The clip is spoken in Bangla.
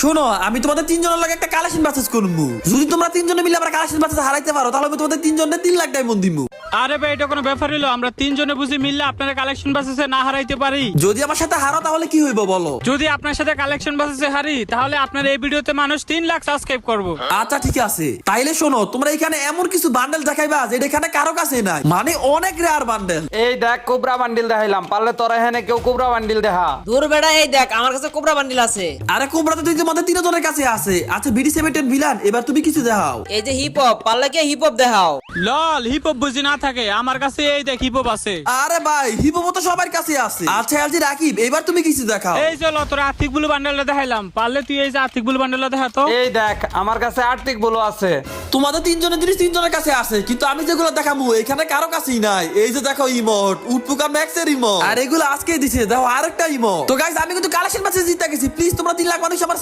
শোনো, আমি তোমাদের তিনজনের লাগে একটা কালেকশন বাসেস করবো। যদি তোমরা তিনজনে মিলে আমরা কালেকশন বাসেস হারাইতে পারো, তাহলে আমি তোমাদের তিনজনে 3 লাখ ডায়মন্ড দিব। আরে ভাই, এটা কোনো ব্যাপার হলো? আমরা তিনজনে বুঝি মিললে আপনারা কালেকশন বাসেসে না হারাইতে পারি? যদি আমার সাথে হারো তাহলে কি হইব বলো? যদি আপনার সাথে কালেকশন বাসেসে হারি, তাহলে আপনার এই ভিডিওতে মানুষ 3 লাখ সাবস্ক্রাইব করবো। আচ্ছা ঠিক আছে, তাইলে শোনো, তোমরা এখানে এমন কিছু বান্ডেল দেখাইবা যেটা এখানে কারো কাছে নাই, মানে অনেক রেয়ার বান্ডেল। এই দেখ কোবরা বান্ডিল দেখাইলাম, পারলে তোরা এখানে কেউ কোবরা বান্ডিল দেখা। দূর বেড়া, এই দেখ আমার কাছে কোবরা বান্ডিল আছে। আরে কোবরা তো তোমাদের তিনজনের কাছে আছে। আচ্ছা BD7 ভিলান, এবার তুমি কিছু দেখাও। এই যে হিপ হপ, পারলে কি হিপ হপ দেখাও। লল, হিপ হপ বুঝি না থাকে, আমার কাছে এই দেখ হিপ হপ আছে। আরে ভাই, হিপহপ তো সবার কাছে আছে। আচ্ছা এলজি রাকিব, এবার তুমি কিছু দেখাও। এই চলো, তোর আর্থিক বুলু বান্ডেলটা দেখাইলাম, পারলে তুই এই যে আর্থিক বুলু বান্ডেলটা দেখা তো। এই দেখ আমার কাছে আর্টিক বলো আছে। তোমাদের তিনজনের জিনিস তিনজনের কাছে আছে, কিন্তু আমি যেগুলো দেখাবো এখানে কারো কাছেই নাই। এই যে দেখো ইমোট, উটপুকা ম্যাক্সের ইমোট, আর এগুলো আজকে দিছে। দেখো আরেকটা ইমোট। তো গাইস, আমি কিন্তু কালেকশন ম্যাচে জিতে গেছি। প্লিজ তোমরা 3 লাখ মানুষ আমার